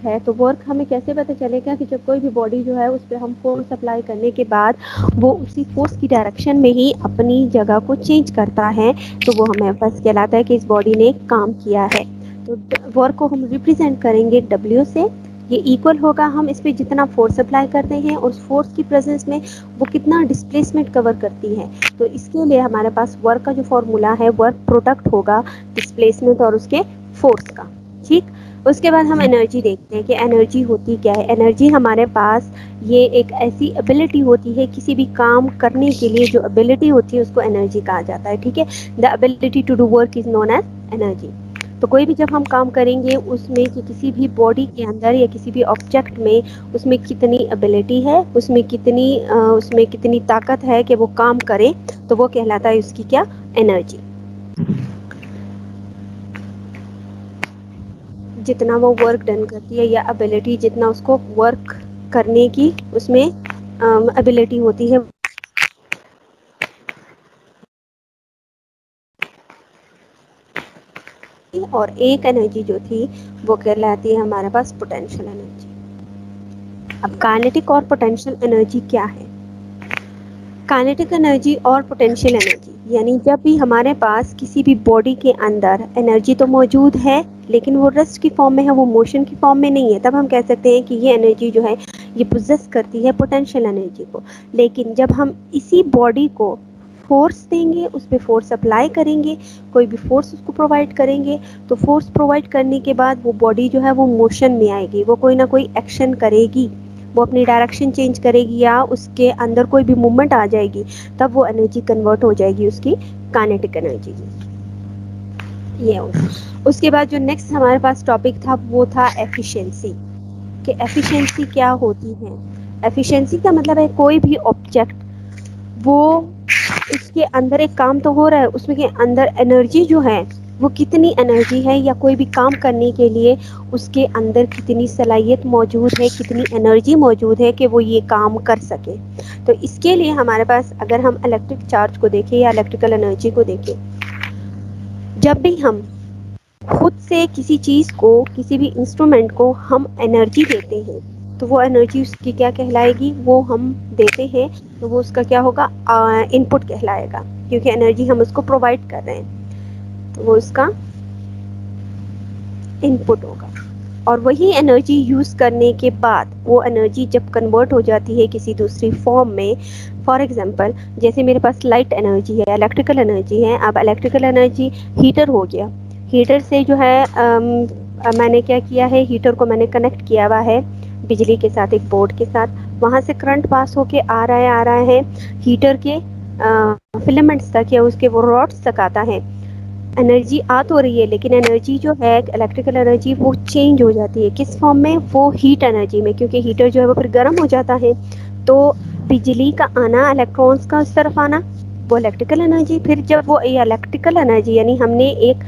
है, तो वर्क हमें कैसे पता चलेगा कि जब कोई भी बॉडी जो है उस पर हम फोर्स अप्लाई करने के बाद वो उसी फोर्स की डायरेक्शन में ही अपनी जगह को चेंज करता है, तो वो हमें बस कहलाता है कि इस बॉडी ने काम किया है। तो वर्क को हम रिप्रेजेंट करेंगे W से। ये इक्वल होगा, हम इस पर जितना फोर्स अप्लाई करते हैं और उस फोर्स की प्रेजेंस में वो कितना डिस्प्लेसमेंट कवर करती है। तो इसके लिए हमारे पास वर्क का जो फॉर्मूला है, वर्क प्रोडक्ट होगा डिस्प्लेसमेंट और उसके फोर्स का। ठीक, उसके बाद हम एनर्जी देखते हैं कि एनर्जी होती क्या है। एनर्जी हमारे पास ये एक ऐसी एबिलिटी होती है, किसी भी काम करने के लिए जो एबिलिटी होती है उसको एनर्जी कहा जाता है। ठीक है, the ability to do work is known as energy. तो कोई भी जब हम काम करेंगे उसमें कि किसी भी बॉडी के अंदर या किसी भी ऑब्जेक्ट में उसमें कितनी एबिलिटी है, उसमें कितनी ताकत है कि वो काम करे, तो वो कहलाता है उसकी क्या, एनर्जी। जितना वो वर्क डन करती है या एबिलिटी जितना उसको वर्क करने की उसमें एबिलिटी होती है, और एक एनर्जी जो थी वो कहलाती है हमारे पास पोटेंशियल एनर्जी। अब काइनेटिक और पोटेंशियल एनर्जी क्या है? काइनेटिक एनर्जी और पोटेंशियल एनर्जी यानी जब भी हमारे पास किसी भी बॉडी के अंदर एनर्जी तो मौजूद है लेकिन वो रेस्ट की फॉर्म में है, वो मोशन की फॉर्म में नहीं है, तब हम कह सकते हैं कि ये एनर्जी जो है ये पोजेस करती है पोटेंशियल एनर्जी को। लेकिन जब हम इसी बॉडी को फोर्स देंगे, उस पर फोर्स अप्लाई करेंगे, कोई भी फोर्स उसको प्रोवाइड करेंगे, तो फोर्स प्रोवाइड करने के बाद वो बॉडी जो है वो मोशन में आएगी, वो कोई ना कोई एक्शन करेगी, वो अपनी डायरेक्शन चेंज करेगी या उसके अंदर कोई भी मूवमेंट आ जाएगी, तब वो एनर्जी कन्वर्ट हो जाएगी उसकी काइनेटिक एनर्जी में। ये होगा। उसके बाद जो नेक्स्ट हमारे पास टॉपिक था वो था एफिशिएंसी, कि एफिशिएंसी क्या होती है। एफिशिएंसी का मतलब है कोई भी ऑब्जेक्ट वो उसके अंदर एक काम तो हो रहा है, उसमें के अंदर एनर्जी जो है वो कितनी एनर्जी है, या कोई भी काम करने के लिए उसके अंदर कितनी सलाहियत मौजूद है, कितनी एनर्जी मौजूद है कि वो ये काम कर सके। तो इसके लिए हमारे पास अगर हम इलेक्ट्रिक चार्ज को देखें या इलेक्ट्रिकल एनर्जी को देखें, जब भी हम खुद से किसी चीज़ को, किसी भी इंस्ट्रूमेंट को हम एनर्जी देते हैं, तो वो एनर्जी उसकी क्या कहलाएगी, वो हम देते हैं तो वो उसका क्या होगा, इनपुट कहलाएगा, क्योंकि एनर्जी हम उसको प्रोवाइड कर रहे हैं, तो वो उसका इनपुट होगा। और वही एनर्जी यूज़ करने के बाद वो एनर्जी जब कन्वर्ट हो जाती है किसी दूसरी फॉर्म में, फॉर एग्जांपल जैसे मेरे पास लाइट एनर्जी है, इलेक्ट्रिकल एनर्जी है। अब इलेक्ट्रिकल एनर्जी हीटर हो गया, हीटर से जो है मैंने क्या किया है, हीटर को मैंने कनेक्ट किया हुआ है बिजली के साथ, एक बोर्ड के साथ, वहाँ से करंट पास होके आ रहा है हीटर के फिलामेंट्स तक या उसके वो रॉड्स तक आता है। एनर्जी आ तो रही है लेकिन एनर्जी जो है इलेक्ट्रिकल एनर्जी वो चेंज हो जाती है, किस फॉर्म में, वो हीट एनर्जी में, क्योंकि हीटर जो है वो फिर गर्म हो जाता है। तो बिजली का आना, इलेक्ट्रॉन्स का उस तरफ आना, वो इलेक्ट्रिकल एनर्जी। फिर जब वो इलेक्ट्रिकल एनर्जी यानी हमने एक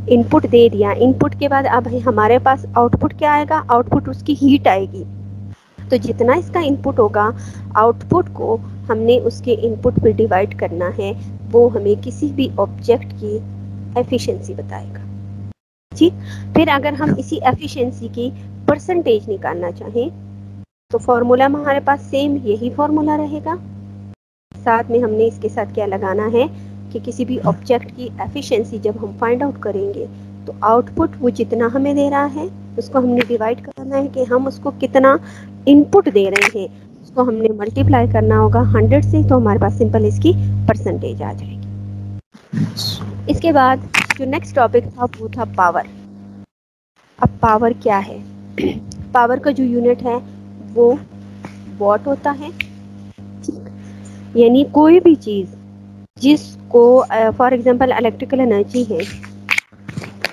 इनपुट दे दिया, इनपुट के बाद अब हमारे पास आउटपुट क्या आएगा, आउटपुट उसकी हीट आएगी। तो जितना इसका इनपुट होगा, आउटपुट को हमने उसके इनपुट पर डिवाइड करना है, वो हमें किसी भी ऑब्जेक्ट की एफिशिएंसी बताएगा। ठीक, फिर अगर हम इसी एफिशिएंसी की परसेंटेज निकालना चाहें तो फॉर्मूला हमारे पास सेम यही फॉर्मूला रहेगा। साथ में हमने इसके साथ क्या लगाना है कि किसी भी ऑब्जेक्ट की एफिशिएंसी जब हम फाइंड आउट करेंगे तो आउटपुट वो जितना हमें दे रहा है उसको हमने डिवाइड करना है कि हम उसको कितना इनपुट दे रहे हैं, उसको हमने मल्टीप्लाई करना होगा 100 से, तो हमारे पास सिंपल इसकी परसेंटेज आ जाएगी। इसके बाद जो नेक्स्ट टॉपिक था वो था पावर। अब पावर क्या है? पावर का जो यूनिट है वो वॉट होता है। यानी कोई भी चीज़ जिसको फॉर एग्जांपल इलेक्ट्रिकल एनर्जी है,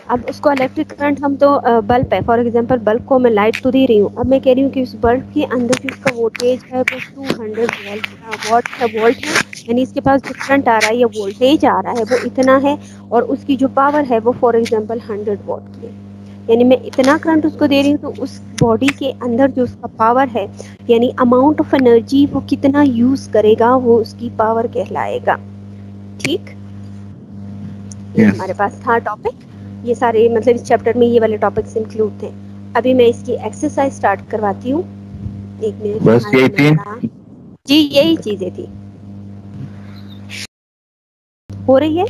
अब उसको इलेक्ट्रिक करंट हम तो बल्ब है, फॉर एग्जांपल बल्ब को मैं लाइट तो दे रही हूँ, अब मैं कह रही हूँ कि उस बल्ब के अंदर जो उसका वोल्टेज है वो 200 वॉट है, वोल्ट है, यानी इसके पास जो करंट आ रहा है या वोल्टेज आ रहा है वो इतना है, और उसकी जो पावर है वो फॉर एग्जांपल 100 वॉट की है। यानी मैं इतना करंट उसको दे रही हूँ, तो उस बॉडी के अंदर जो उसका पावर है यानी अमाउंट ऑफ एनर्जी वो कितना यूज़ करेगा वो उसकी पावर कहलाएगा। ठीक, ये हमारे पास था टॉपिक। ये सारे मतलब इस चैप्टर में ये वाले टॉपिक्स इंक्लूड थे। अभी मैं इसकी एक्सरसाइज स्टार्ट करवाती हूँ, 1 मिनट बस यही तीन जी, यही चीजें थी, हो रही है,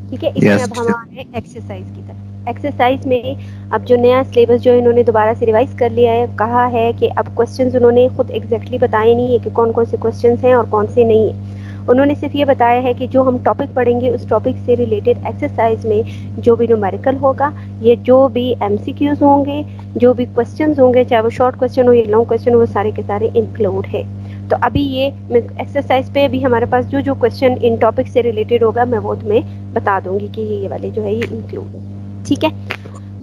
ठीक है। इसमें अब हम आ रहे हैं एक्सरसाइज की तरफ। एक्सरसाइज में अब जो नया सिलेबस जो इन्होंने दोबारा से रिवाइज कर लिया है, कहा है कि अब क्वेश्चंस उन्होंने खुद एग्जैक्टली बताए नहीं है कि कौन कौन से क्वेश्चंस हैं और कौन से नहीं है। उन्होंने सिर्फ ये बताया है कि जो हम टॉपिक पढ़ेंगे उस टॉपिक से रिलेटेड एक्सरसाइज में जो भी न्यूमेरिकल होगा, ये जो भी एमसीक्यूज होंगे, जो भी क्वेश्चंस होंगे, चाहे वो शॉर्ट क्वेश्चन हो या लॉन्ग क्वेश्चन हो, वो सारे के सारे इंक्लूड है। तो अभी ये एक्सरसाइज पे अभी हमारे पास जो जो क्वेश्चन इन टॉपिक से रिलेटेड होगा, मैं वो तुम्हें बता दूंगी कि ये वाले जो है ये इंक्लूड है, ठीक है।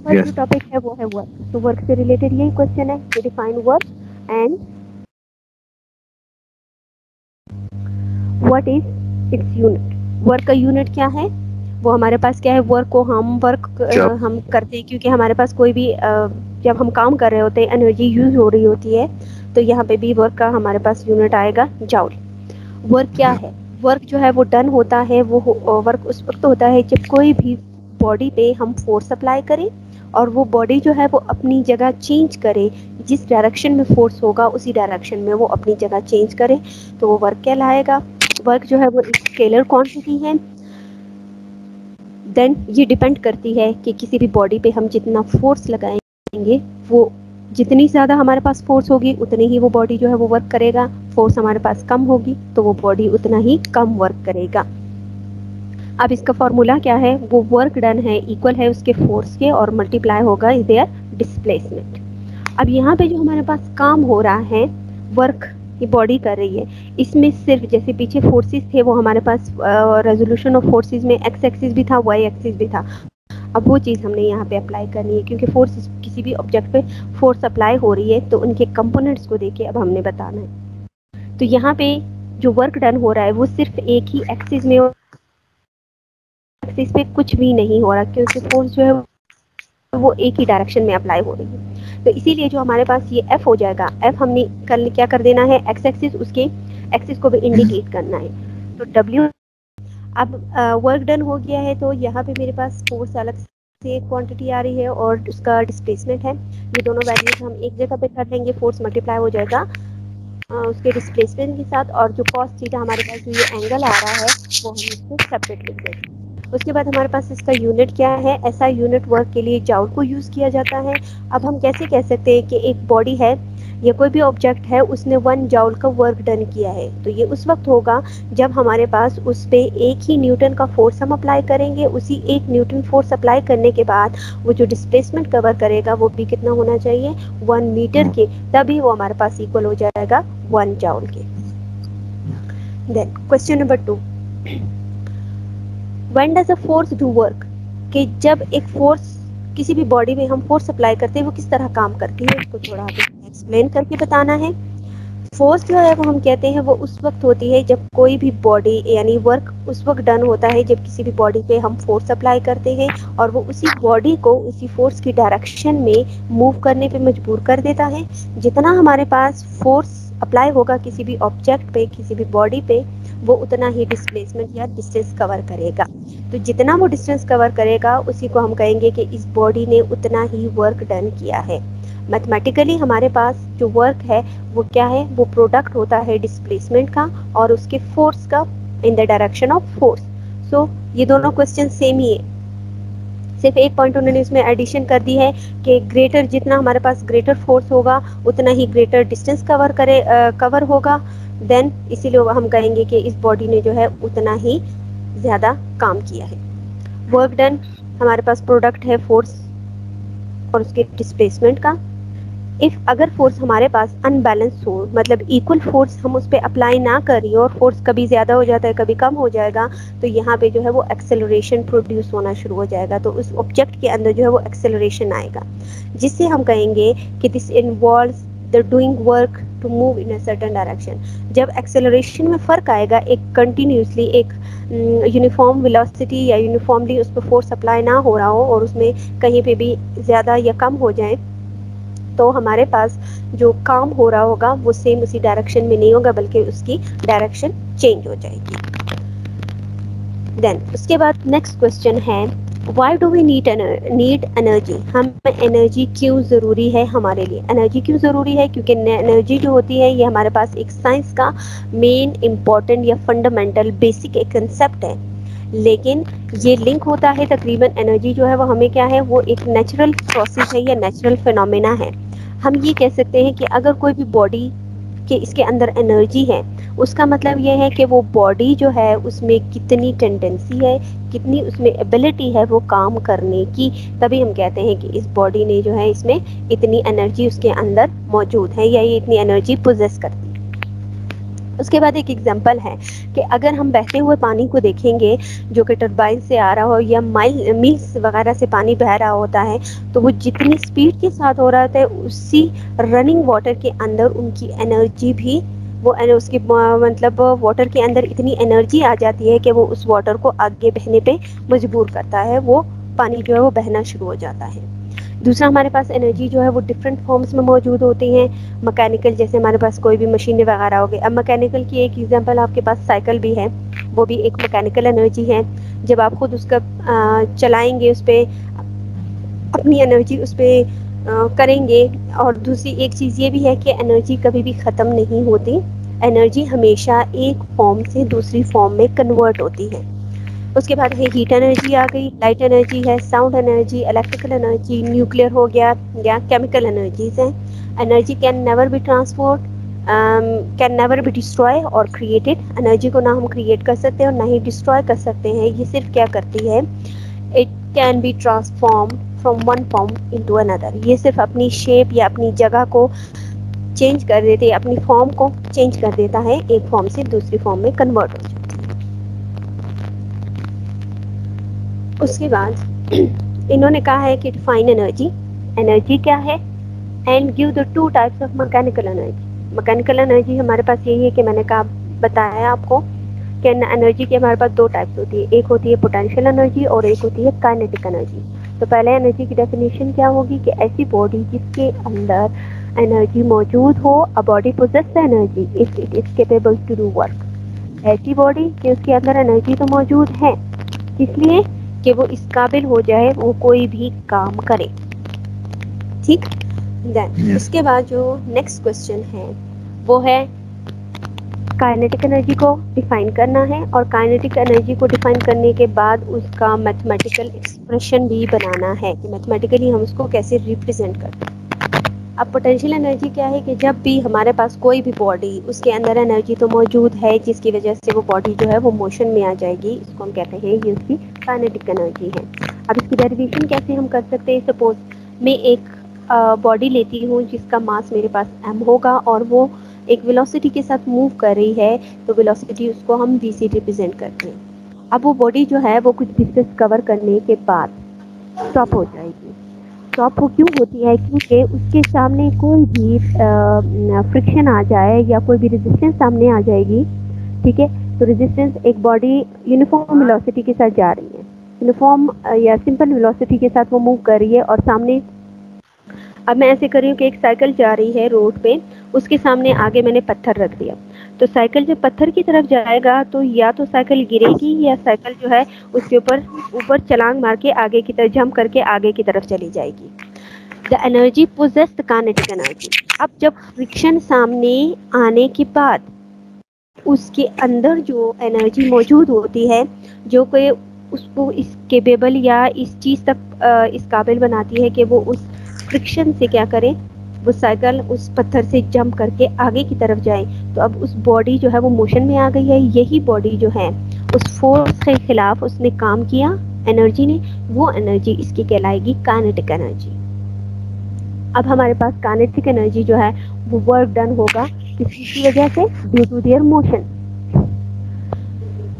फर्स्ट जो टॉपिक है वो है वर्क। तो वर्क से रिलेटेड यही क्वेश्चन है कि define work and what is its unit. Work का यूनिट क्या है, वो हमारे पास क्या है, वर्क को हम हम करते हैं क्योंकि हमारे पास कोई भी जब हम काम कर रहे होते हैं एनर्जी यूज हो रही होती है, तो यहाँ पे भी वर्क का हमारे पास यूनिट आएगा जॉउल। वर्क क्या है, वर्क जो है वो डन होता है, वो वर्क उस वक्त होता है जब कोई भी बॉडी पे हम फोर्स अप्लाई करें और वो बॉडी जो है वो अपनी जगह चेंज करे, जिस डायरेक्शन में फोर्स होगा उसी डायरेक्शन में वो अपनी जगह चेंज करे, तो वो वर्क कहलाएगा। वर्क जो है वो एक स्केलर क्वांटिटी है। देन ये डिपेंड करती है कि किसी भी बॉडी पे हम जितना फोर्स लगाएंगे, वो जितनी ज़्यादा हमारे पास फोर्स होगी उतनी ही वो बॉडी जो है वो वर्क करेगा। फोर्स हमारे पास कम होगी तो वो बॉडी उतना ही कम वर्क करेगा। अब इसका फॉर्मूला क्या है, वो वर्क डन है इक्वल है उसके फोर्स के और मल्टीप्लाई होगा इज देयर डिस्प्लेसमेंट। अब यहाँ पे जो हमारे पास काम हो रहा है, वर्क ये बॉडी कर रही है, इसमें सिर्फ जैसे पीछे फोर्सेस थे वो हमारे पास रेजोल्यूशन ऑफ फोर्सेस में एक्स एक्सिस भी था, वाई एक्सिस भी था। अब वो चीज़ हमने यहाँ पे अप्लाई करनी है क्योंकि फोर्स किसी भी ऑब्जेक्ट पे फोर्स अप्लाई हो रही है तो उनके कंपोनेंट्स को देके अब हमने बताना है। तो यहाँ पे जो वर्क डन हो रहा है वो सिर्फ एक ही एक्सिस में, एक्सिस पे कुछ भी नहीं हो रहा क्योंकि फोर्स जो है वो एक ही डायरेक्शन में अप्लाई हो रही है। तो इसीलिए जो हमारे पास ये F हो जाएगा, F हमने कल क्या कर देना है, एक्स एक्सिस, उसके एक्सिस को भी इंडिकेट करना है। तो W अब वर्क डन हो गया है, तो यहाँ पे मेरे पास फोर्स अलग से एक क्वांटिटी आ रही है और उसका डिस्प्लेसमेंट है। ये दोनों वैल्यूज हम एक जगह पे कर लेंगे, फोर्स मल्टीप्लाई हो जाएगा उसके डिस्प्लेसमेंट के साथ, और जो कॉस थीटा हमारे पास जो ये एंगल आ रहा है वो हम इसको सेपरेट लिख देंगे। उसके बाद हमारे पास इसका यूनिट क्या है, ऐसा यूनिट वर्क के लिए जॉउल को यूज़ किया जाता है। अब हम कैसे कह सकते हैं कि एक बॉडी है या कोई भी ऑब्जेक्ट है उसने 1 जॉउल का वर्क डन किया है, तो ये उस वक्त होगा जब हमारे पास उस पर 1 ही न्यूटन का फोर्स हम अप्लाई करेंगे। उसी 1 न्यूटन फोर्स अप्लाई करने के बाद वो जो डिस्प्लेसमेंट कवर करेगा वो भी कितना होना चाहिए, 1 मीटर के, तभी वो हमारे पास इक्वल हो जाएगा 1 जॉउल के। Then question number 2, when does a force do work, कि जब एक फोर्स किसी भी बॉडी में हम फोर्स अप्लाई करते हैं वो किस तरह काम करती है, उसको थोड़ा एक्सप्लेन करके बताना है। फोर्स जो है वो हम कहते हैं वो उस वक्त होती है जब कोई भी बॉडी, यानी वर्क उस वक्त डन होता है जब किसी भी बॉडी पे हम फोर्स अप्लाई करते हैं और वो उसी बॉडी को उसी फोर्स की डायरेक्शन में मूव करने पे मजबूर कर देता है। जितना हमारे पास फोर्स अप्लाई होगा किसी भी ऑब्जेक्ट पे, किसी भी बॉडी पे, वो उतना ही डिस्प्लेसमेंट या डिस्टेंस कवर करेगा। तो जितना वो डिस्टेंस कवर करेगा उसी को हम कहेंगे कि इस बॉडी ने उतना ही वर्क डन किया है। मैथमेटिकली हमारे पास जो वर्क है वो क्या है, वो प्रोडक्ट होता है डिस्प्लेसमेंट का और उसके फोर्स का in the direction of force. So ये दोनों क्वेश्चन सेम ही है, सिर्फ एक पॉइंट उन्होंने इसमें एडिशन कर दी है कि ग्रेटर, जितना हमारे पास ग्रेटर फोर्स होगा उतना ही ग्रेटर डिस्टेंस कवर होगा। देन इसीलिए हम कहेंगे कि इस बॉडी ने जो है उतना ही ज़्यादा काम किया है। वर्क डन हमारे पास प्रोडक्ट है फोर्स और उसके डिस्प्लेसमेंट का। इफ़ अगर फोर्स हमारे पास अनबैलेंस हो, मतलब इक्वल फोर्स हम उस पर अप्लाई ना करें और फोर्स कभी ज़्यादा हो जाता है कभी कम हो जाएगा, तो यहाँ पे जो है वो एक्सेलरेशन प्रोड्यूस होना शुरू हो जाएगा। तो उस ऑब्जेक्ट के अंदर जो है वो एक्सेलरेशन आएगा, जिससे हम कहेंगे कि this involves the doing work to move in a certain direction. जब एक्सेलरेशन में फ़र्क आएगा, एक कंटिन्यूसली एक यूनिफॉर्म वेलोसिटी या यूनिफॉर्मली उस पर फोर्स अप्लाई ना हो रहा हो और उसमें कहीं पे भी ज़्यादा या कम हो जाए, तो हमारे पास जो काम हो रहा होगा वो सेम उसी डायरेक्शन में नहीं होगा बल्कि उसकी डायरेक्शन चेंज हो जाएगी। देन उसके बाद नेक्स्ट क्वेश्चन है why do we need energy, हमें एनर्जी क्यों ज़रूरी है हमारे लिए? एनर्जी क्यों ज़रूरी है? क्योंकि एनर्जी जो होती है ये हमारे पास एक साइंस का मेन इम्पॉर्टेंट या फंडामेंटल बेसिक एक कंसेप्ट है, लेकिन ये लिंक होता है तकरीबन एनर्जी जो है वो हमें क्या है, वो एक नेचुरल प्रोसेस है या नेचुरल फिनोमेना है। हम ये कह सकते हैं कि अगर कोई भी बॉडी के इसके अंदर एनर्जी है, उसका मतलब ये है कि वो बॉडी जो है उसमें कितनी टेंडेंसी है, कितनी उसमें एबिलिटी है वो काम करने की, तभी हम कहते हैं कि इस बॉडी ने जो है इसमें इतनी एनर्जी उसके अंदर मौजूद है या ये इतनी एनर्जी पोजेस करती है। उसके बाद एक एग्जांपल है कि अगर हम बहते हुए पानी को देखेंगे जो कि टरबाइन से आ रहा हो या मील्स वगैरह से पानी बह रहा होता है, तो वो जितनी स्पीड के साथ हो रहा होता है उसी रनिंग वाटर के अंदर उनकी एनर्जी भी वो उसकी मतलब वाटर के अंदर इतनी एनर्जी आ जाती है कि वो उस वाटर को आगे बहने पे मजबूर करता है, वो पानी जो है वो बहना शुरू हो जाता है। दूसरा हमारे पास एनर्जी जो है वो डिफरेंट फॉर्म्स में मौजूद होती हैं। मैकेनिकल, जैसे हमारे पास कोई भी मशीनें वगैरह हो गई। अब मैकेनिकल की एक एग्जांपल आपके पास साइकिल भी है, वो भी एक मैकेनिकल एनर्जी है। जब आप खुद उसका चलाएंगे, उस पर अपनी एनर्जी उस पर करेंगे। और दूसरी एक चीज़ ये भी है कि एनर्जी कभी भी ख़त्म नहीं होती, एनर्जी हमेशा एक फॉर्म से दूसरी फॉर्म में कन्वर्ट होती है। उसके बाद है हीट एनर्जी आ गई, लाइट एनर्जी है, sound energy, electrical energy, nuclear हो गया या केमिकल एनर्जीज हैं। Energy can never be transport, can never be destroy और क्रिएटेड। एनर्जी को ना हम क्रिएट कर सकते हैं और ना ही डिस्ट्रॉय कर सकते हैं। ये सिर्फ क्या करती है, it can be transform from one form into another. ये सिर्फ अपनी शेप या अपनी जगह को चेंज कर देते, अपनी फॉर्म को चेंज कर देता है, एक फॉर्म से दूसरी फॉर्म में कन्वर्ट हो जाता है। उसके बाद इन्होंने कहा है कि डिफाइन एनर्जी, एनर्जी क्या है, and give the two types of mechanical energy. Mechanical energy हमारे पास यही है कि मैंने कहा बताया आपको कि एनर्जी की हमारे पास दो टाइप्स होती है, एक होती है पोटेंशियल एनर्जी और एक होती है काइनेटिक एनर्जी। तो पहले एनर्जी की डेफिनेशन क्या होगी कि ऐसी बॉडी जिसके अंदर एनर्जी मौजूद हो, a body possesses the energy if it is capable to do work. ऐसी बॉडी कि उसके अंदर एनर्जी तो मौजूद है, इसलिए कि वो इस काबिल हो जाए वो कोई भी काम करे। ठीक, देन उसके बाद जो नेक्स्ट क्वेश्चन है वो है काइनेटिक एनर्जी को डिफाइन करना है, और काइनेटिक एनर्जी को डिफाइन करने के बाद उसका मैथमेटिकल एक्सप्रेशन भी बनाना है कि मैथमेटिकली हम उसको कैसे रिप्रेजेंट करते हैं। अब पोटेंशियल एनर्जी क्या है कि जब भी हमारे पास कोई भी बॉडी, उसके अंदर एनर्जी तो मौजूद है जिसकी वजह से वो बॉडी जो है वो मोशन में आ जाएगी, इसको हम कहते हैं ये उसकी काइनेटिक एनर्जी है। अब इसकी डेरिवेशन कैसे हम कर सकते हैं, सपोज मैं एक बॉडी लेती हूँ जिसका मास मेरे पास m होगा और वो एक वेलोसिटी के साथ मूव कर रही है, तो वेलोसिटी उसको हम v से रिप्रेजेंट करते हैं। अब वो बॉडी जो है वो कुछ डिस्टेंस कवर करने के बाद स्टॉप हो जाएगी। स्टॉप हो क्यों होती है, क्योंकि उसके सामने कोई भी फ्रिक्शन आ जाए या कोई भी रेजिस्टेंस सामने आ जाएगी। ठीक है, तो रेजिस्टेंस, एक बॉडी यूनिफॉर्म वेलोसिटी के साथ जा रही है, यूनिफॉर्म या सिंपल वेलोसिटी के साथ वो मूव कर रही है, और सामने अब मैं ऐसे कर रही हूँ कि एक साइकिल जा रही है रोड पे, उसके सामने आगे मैंने पत्थर रख दिया, तो साइकिल जब पत्थर की तरफ जाएगा तो या तो साइकिल गिरेगी या साइकिल जो है उसके ऊपर छलांग मार के आगे की तरफ जंप करके आगे की तरफ चली जाएगी। The energy possesses the kinetic energy. अब जब फ्रिक्शन सामने आने के बाद उसके अंदर जो एनर्जी मौजूद होती है जो कि उसको इस केपेबल या इस चीज़ तक इस काबिल बनाती है कि वो उस फ्रिक्शन से क्या करें, वो साइकिल उस पत्थर से जंप करके आगे की तरफ जाए, तो अब उस बॉडी जो है वो मोशन में आ गई है। यही बॉडी जो है उस फोर्स के खिलाफ उसने काम किया एनर्जी ने, वो एनर्जी इसकी कहलाएगी काइनेटिक एनर्जी। अब हमारे पास काइनेटिक एनर्जी जो है वो वर्क डन होगा किसकी वजह से, due to their motion.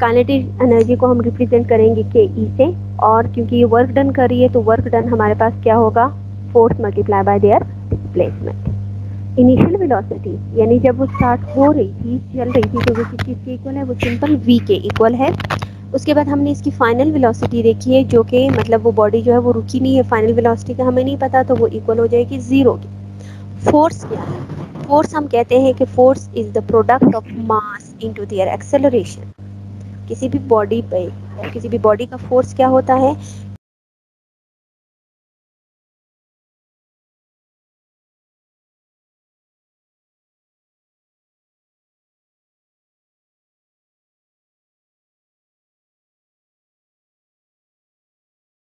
Kinetic energy को हम रिप्रेजेंट करेंगे के ई से, और क्योंकि ये वर्क डन कर रही है तो वर्क डन हमारे पास क्या होगा, force multiply by there displacement. Initial velocity यानी जब वो स्टार्ट हो रही थी, चल रही थी, तो वो किस चीज़ के इक्वल है, वो सिंपल v के इक्वल है। उसके बाद हमने इसकी फाइनल वेलोसिटी देखी है, जो कि मतलब वो बॉडी जो है वो रुकी नहीं है, फाइनल वेलोसिटी का हमें नहीं पता, तो वो इक्वल हो जाएगी 0 की। फोर्स क्या है, फोर्स हम कहते हैं कि force is the product of mass into their acceleration. किसी भी बॉडी पे, किसी भी बॉडी का फोर्स क्या होता है